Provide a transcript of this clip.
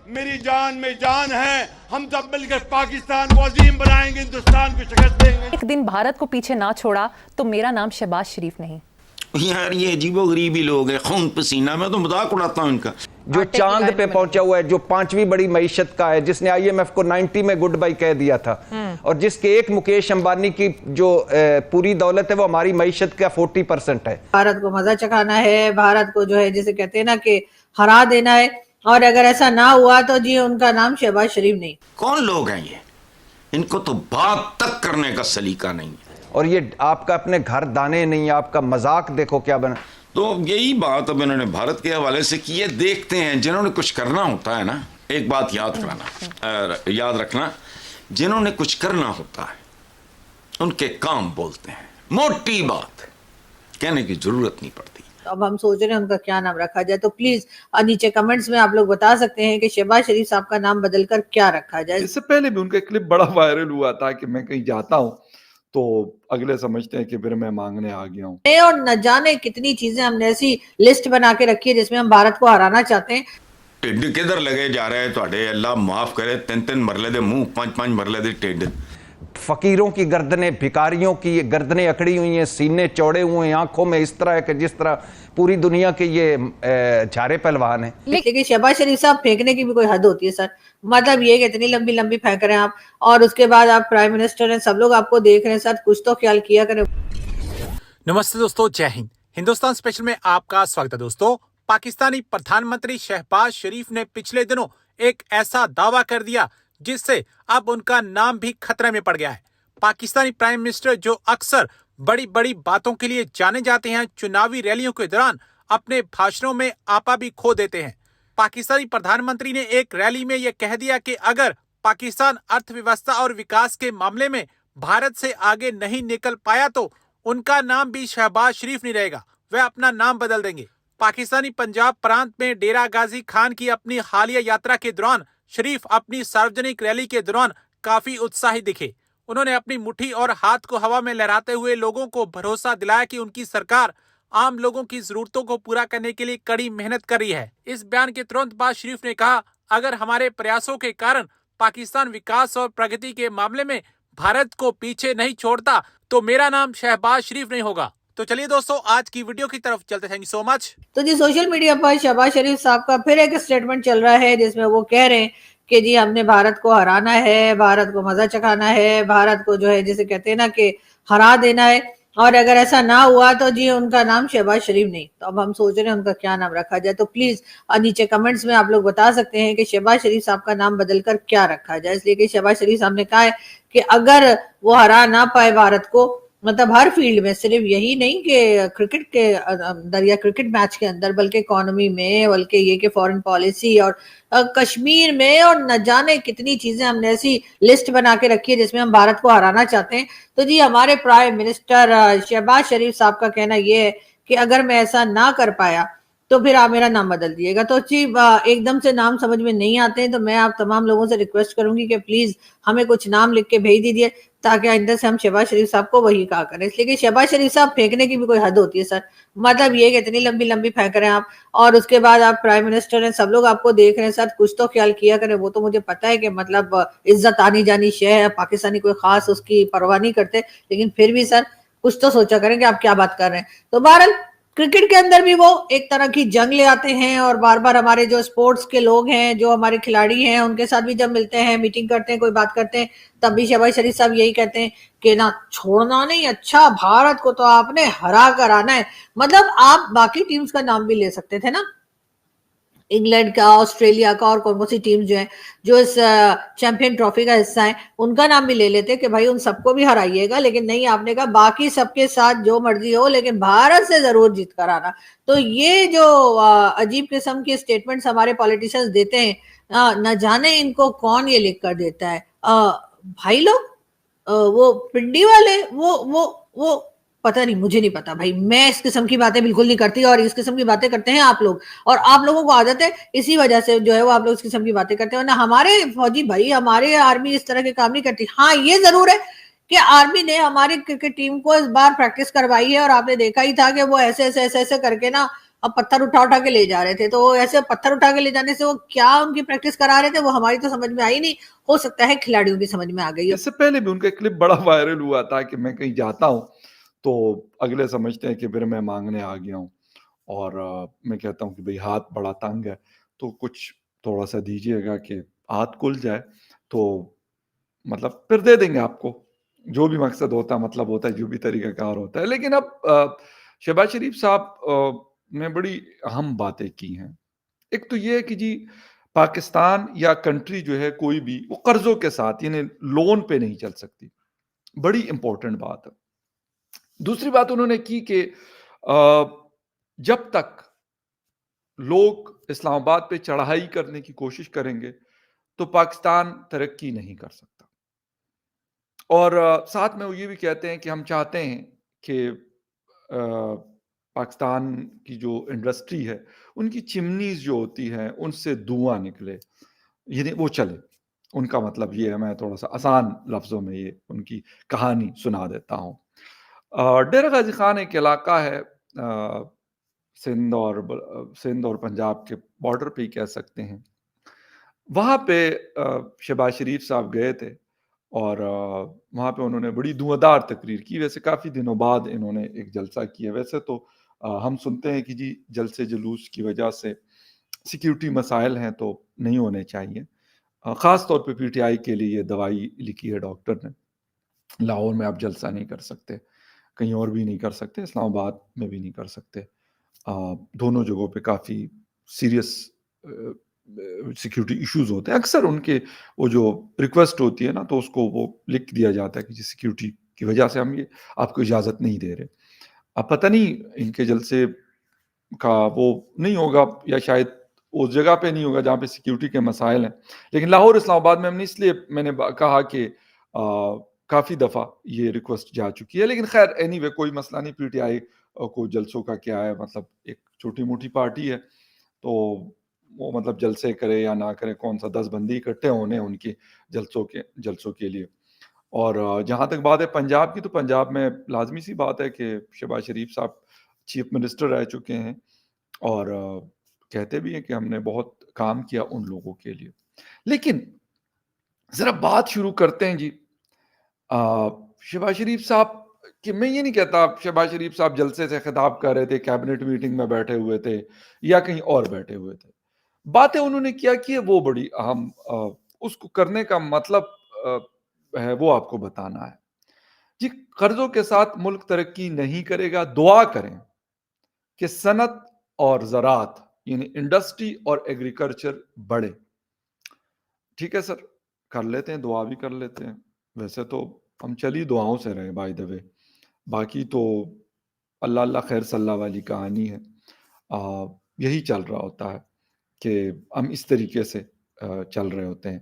میری جان میں جان ہے. ہم سب مل کر پاکستان کو عظیم بنائیں گے, ہندوستان کو شکست دیں گے. ایک دن بھارت کو پیچھے نہ چھوڑا تو میرا نام شہباز شریف نہیں. یار یہ عجیب و غریب ہی لوگ ہیں, خون پسینہ. میں تو مذاق اڑاتا ہوں ان کا. جو چاند پہ پہنچا ہوا ہے, جو 5ویں بڑی معیشت کا ہے, جس نے آئی ایم ایف کو 90 میں گڈ بائی کہہ دیا تھا, اور جس کے ایک مکیش امبانی کی جو پوری دولت ہے وہ ہماری معیشت کا 40% ہے. بھارت کو مزہ چکھانا ہے, بھارت کو جو ہے جسے کہتے ہیں نا کہ ہرا دینا ہے, اور اگر ایسا نہ ہوا تو جی ان کا نام شہباز شریف نہیں. کون لوگ ہیں یہ؟ ان کو تو بات تک کرنے کا سلیقہ نہیں ہے. اور یہ آپ کا اپنے گھر دانے نہیں, آپ کا مذاق دیکھو کیا بنا. تو یہی بات اب انہوں نے بھارت کے حوالے سے کی ہے. دیکھتے ہیں جنہوں نے کچھ کرنا ہوتا ہے نا, ایک بات یاد رکھنا, جنہوں نے کچھ کرنا ہوتا ہے ان کے کام بولتے ہیں. موٹی بات کہنے کی ضرورت نہیں پڑتی. اب ہم سوچ رہے ہیں ان کا کیا نام رکھا جائے, تو پلیز نیچے کمنٹس میں آپ لوگ بتا سکتے ہیں کہ شہباز شریف صاحب کا نام بدل کر کیا رکھا جائے. اس سے پہلے بھی ان کا کلپ بڑا وائرل ہوا تھا کہ میں کہیں جاتا ہوں تو اگلے سمجھتے ہیں کہ پھر میں مانگنے آ گیا ہوں. اور نہ جانے کتنی چیزیں ہم نے ایسی لسٹ بنا کے رکھی ہے جس میں ہم بھارت کو ہرانا چاہتے ہیں. ٹھڈ کدھر لگے جا رہے ہیں تواڈے, اللہ معاف کرے. 3 مرلے دے منہ, 5 مرلے دے ٹھڈ. فقیروں کی گردنیں, بھکاریوں کی گردنیں اکڑی ہوئی ہیں, سینے چوڑے ہوئے ہیں, آنکھوں میں اس طرح ہے کہ جس طرح پوری دنیا کے یہ جھارے پہلوان ہیں. لیکن شہباز شریف صاحب پھینکنے کی بھی کوئی حد ہوتی ہے سر. مطلب یہ کہ اتنی لمبی لمبی پھینک رہے ہیں آپ, اور اس کے بعد آپ پرائم منسٹر ہیں, سب لوگ آپ کو دیکھ رہے ہیں سر, کچھ تو خیال کیا کریں. نمستے دوستو, جے ہند. ہندوستان اسپیشل میں آپ کا سواگت ہے دوستو. پاکستانی پردھان منتری شہباز شریف نے پچھلے دنوں ایک ایسا دعویٰ کر دیا جس سے اب ان کا نام بھی خطرے میں پڑ گیا ہے. پاکستانی پرائم منسٹر جو اکثر بڑی بڑی باتوں کے لیے جانے جاتے ہیں, چناوی ریلیوں کے دوران اپنے بھاشنوں میں آپا بھی کھو دیتے ہیں. پاکستانی پردھان منتری نے ایک ریلی میں یہ کہہ دیا کہ اگر پاکستان ارتھ ویوستھا اور وکاس کے معاملے میں بھارت سے آگے نہیں نکل پایا تو ان کا نام بھی شہباز شریف نہیں رہے گا, وہ اپنا نام بدل دیں گے. پاکستانی پنجاب پرانت میں ڈیرہ غازی خان کی اپنی حالیہ یاترا کے دوران شریف اپنی ساروجنک ریلی کے دوران کافی اتساہی دکھے. انہوں نے اپنی مٹھی اور ہاتھ کو ہوا میں لہراتے ہوئے لوگوں کو بھروسہ دلایا کہ ان کی سرکار عام لوگوں کی ضرورتوں کو پورا کرنے کے لیے کڑی محنت کر رہی ہے. اس بیان کے ترنت بعد شریف نے کہا, اگر ہمارے پریاسوں کے کارن پاکستان وکاس اور پرگتی کے معاملے میں بھارت کو پیچھے نہیں چھوڑتا تو میرا نام شہباز شریف نہیں ہوگا. تو چلیے دوستو, آج کی ویڈیو کی طرف چلتے. تھینک یو سو مچ. تو جی سوشل میڈیا پر شہباز شریف صاحب کا پھر ایک سٹیٹمنٹ چل رہا ہے جس میں وہ کہہ رہے ہیں کہ جی ہم نے بھارت کو ہرانا ہے, بھارت کو مزہ چکھانا ہے, بھارت کو جو ہے جسے کہتے ہیں نا کہ ہرا دینا ہے, اور اگر ایسا نہ ہوا تو جی ان کا نام شہباز شریف نہیں. تو اب ہم سوچ رہے ہیں ان کا کیا نام رکھا جائے, تو پلیز نیچے کمنٹس میں آپ لوگ بتا سکتے ہیں کہ شہباز شریف صاحب کا نام بدل کر کیا رکھا جائے. اس لیے کہ شہباز شریف صاحب نے کہا ہے کہ اگر وہ ہرا نہ پائے بھارت کو, مطلب ہر فیلڈ میں, صرف یہی نہیں کہ کرکٹ کے اندر یا کرکٹ میچ کے اندر, بلکہ اکانومی میں, بلکہ یہ کہ فورن پالیسی اور کشمیر میں, اور نہ جانے کتنی چیزیں ہم نے ایسی لسٹ بنا کے رکھی ہے جس میں ہم بھارت کو ہرانا چاہتے ہیں. تو جی ہمارے پرائم منسٹر شہباز شریف صاحب کا کہنا یہ ہے کہ اگر میں ایسا نہ کر پایا تو پھر آپ میرا نام بدل دیے گا. تو جی ایک دم سے نام سمجھ میں نہیں آتے ہیں, تو میں آپ تمام لوگوں سے ریکویسٹ کروں گی کہ پلیز ہمیں کچھ نام لکھ کے بھیج دیجیے تاکہ آئندہ سے ہم شہباز شریف صاحب کو وہی کہا کریں. اس لیے کہ شہباز شریف صاحب پھینکنے کی بھی کوئی حد ہوتی ہے سر. مطلب یہ کہ اتنی لمبی لمبی پھینک رہے ہیں آپ, اور اس کے بعد آپ پرائم منسٹر ہیں, سب لوگ آپ کو دیکھ رہے ہیں سر, کچھ تو خیال کیا کریں. وہ تو مجھے پتا ہے کہ مطلب عزت آنی جانی شے ہے, پاکستانی کوئی خاص اس کی پرواہ نہیں کرتے, لیکن پھر بھی سر کچھ تو سوچا کریں کہ آپ کیا بات کر رہے ہیں. تو بہرحال کرکٹ کے اندر بھی وہ ایک طرح کی جنگ لے آتے ہیں, اور بار بار ہمارے جو سپورٹس کے لوگ ہیں, جو ہمارے کھلاڑی ہیں, ان کے ساتھ بھی جب ملتے ہیں, میٹنگ کرتے ہیں, کوئی بات کرتے ہیں, تب بھی شہباز شریف صاحب یہی کہتے ہیں کہ نہ چھوڑنا نہیں, اچھا بھارت کو تو آپ نے ہرا کر آنا ہے. مطلب آپ باقی ٹیمز کا نام بھی لے سکتے تھے نا, انگلینڈ کا, آسٹریلیا کا, اور کون سی ٹیم جو ہیں جو اس چیمپئن ٹرافی کا حصہ ہیں, ان کا نام بھی لے لیتے کہ بھائی ان سب کو بھی ہرائیے گا, لیکن نہیں, آپ نے کہا باقی سب کے ساتھ جو مرضی ہو لیکن بھارت سے ضرور جیت کر آنا. تو یہ جو عجیب قسم کی سٹیٹمنٹس ہمارے پولیٹیشنز دیتے ہیں, نہ جانے ان کو کون یہ لکھ کر دیتا ہے. بھائی لوگ وہ پنڈی والے وہ پتہ نہیں, مجھے نہیں پتا بھائی, میں اس قسم کی باتیں بالکل نہیں کرتی, اور اس قسم کی باتیں کرتے ہیں آپ لوگ, اور آپ لوگوں کو عادت ہے, اسی وجہ سے جو ہے وہ آپ لوگ اس قسم کی باتیں کرتے ہیں. ورنہ ہمارے فوجی بھائی, ہمارے آرمی اس طرح کے کام نہیں کرتی. ہاں یہ ضرور ہے کہ آرمی نے ہماری کرکٹ ٹیم کو اس بار پریکٹس کروائی ہے, اور آپ نے دیکھا ہی تھا کہ وہ ایسے ایسے ایسے ایسے کر کے نا اور پتھر اٹھا اٹھا کے لے جا رہے تھے. تو ایسے پتھر اٹھا کے لے جانے سے وہ کیا ان کی پریکٹس کرا رہے تھے وہ ہماری تو سمجھ میں آئی نہیں. ہو سکتا ہے کھلاڑیوں کی سمجھ میں آ گئی. اس سے پہلے بھی ان کا کلپ بڑا وائرل ہوا تھا کہ میں کہیں جاتا ہوں تو اگلے سمجھتے ہیں کہ پھر میں مانگنے آ گیا ہوں، اور میں کہتا ہوں کہ بھئی ہاتھ بڑا تنگ ہے تو کچھ تھوڑا سا دیجیے گا کہ ہاتھ کھل جائے، تو مطلب پھر دے دیں گے آپ کو، جو بھی مقصد ہوتا ہے، مطلب ہوتا ہے، جو بھی طریقہ کار ہوتا ہے. لیکن اب شہباز شریف صاحب نے بڑی اہم باتیں کی ہیں. ایک تو یہ ہے کہ جی پاکستان یا کنٹری جو ہے کوئی بھی، وہ قرضوں کے ساتھ یعنی لون پہ نہیں چل سکتی. بڑی امپورٹنٹ بات ہے. دوسری بات انہوں نے کی کہ جب تک لوگ اسلام آباد پہ چڑھائی کرنے کی کوشش کریں گے تو پاکستان ترقی نہیں کر سکتا. اور ساتھ میں وہ یہ بھی کہتے ہیں کہ ہم چاہتے ہیں کہ پاکستان کی جو انڈسٹری ہے ان کی چمنیز جو ہوتی ہیں ان سے دھواں نکلے، یعنی وہ چلے. ان کا مطلب یہ ہے، میں تھوڑا سا آسان لفظوں میں یہ ان کی کہانی سنا دیتا ہوں. ڈیرہ غازی خان ایک علاقہ ہے سندھ اور پنجاب کے بارڈر پہ ہی کہہ سکتے ہیں. وہاں پہ شہباز شریف صاحب گئے تھے اور وہاں پہ انہوں نے بڑی دھواں تقریر کی. ویسے کافی دنوں بعد انہوں نے ایک جلسہ کیا. ویسے تو ہم سنتے ہیں کہ جی جلسے جلوس کی وجہ سے سیکیورٹی مسائل ہیں تو نہیں ہونے چاہیے. خاص طور پہ پی ٹی آئی کے لیے یہ دوائی لکھی ہے ڈاکٹر نے. لاہور میں آپ جلسہ نہیں کر سکتے، کہیں اور بھی نہیں کر سکتے، اسلام آباد میں بھی نہیں کر سکتے. دونوں جگہوں پہ کافی سیریس سیکیورٹی ایشوز ہوتے ہیں. اکثر ان کے وہ جو ریکویسٹ ہوتی ہے نا تو اس کو وہ لکھ دیا جاتا ہے کہ جی سیکیورٹی کی وجہ سے ہم یہ آپ کو اجازت نہیں دے رہے. اب پتہ نہیں ان کے جلسے کا وہ نہیں ہوگا یا شاید اس جگہ پہ نہیں ہوگا جہاں پہ سیکیورٹی کے مسائل ہیں. لیکن لاہور اسلام آباد میں ہم نے اس لیے میں نے کہا کہ کافی دفعہ یہ ریکویسٹ جا چکی ہے. لیکن خیر اینی وے کوئی مسئلہ نہیں. پی ٹی آئی کو جلسوں کا کیا ہے، مطلب ایک چھوٹی موٹی پارٹی ہے تو وہ مطلب جلسے کرے یا نہ کرے، کون سا 10 بندی اکٹھے ہونے ان کے جلسوں کے لیے. اور جہاں تک بات ہے پنجاب کی، تو پنجاب میں لازمی سی بات ہے کہ شہباز شریف صاحب چیف منسٹر رہ چکے ہیں اور کہتے بھی ہیں کہ ہم نے بہت کام کیا ان لوگوں کے لیے. لیکن ذرا بات شروع کرتے ہیں جی شہباز شریف صاحب کہ میں یہ نہیں کہتا شہباز شریف صاحب جلسے سے خطاب کر رہے تھے، کیبنٹ میٹنگ میں بیٹھے ہوئے تھے یا کہیں اور بیٹھے ہوئے تھے. باتیں انہوں نے کیا کی ہے وہ بڑی اہم، اس کو کرنے کا مطلب ہے وہ آپ کو بتانا ہے. جی قرضوں کے ساتھ ملک ترقی نہیں کرے گا. دعا کریں کہ صنعت اور زراعت یعنی انڈسٹری اور ایگریکلچر بڑھے. ٹھیک ہے سر، کر لیتے ہیں، دعا بھی کر لیتے ہیں. ویسے تو ہم چلی دعاؤں سے رہے بائی دا وے، باقی تو اللہ اللہ خیر صلی اللہ والی کہانی ہے. یہی چل رہا ہوتا ہے کہ ہم اس طریقے سے چل رہے ہوتے ہیں.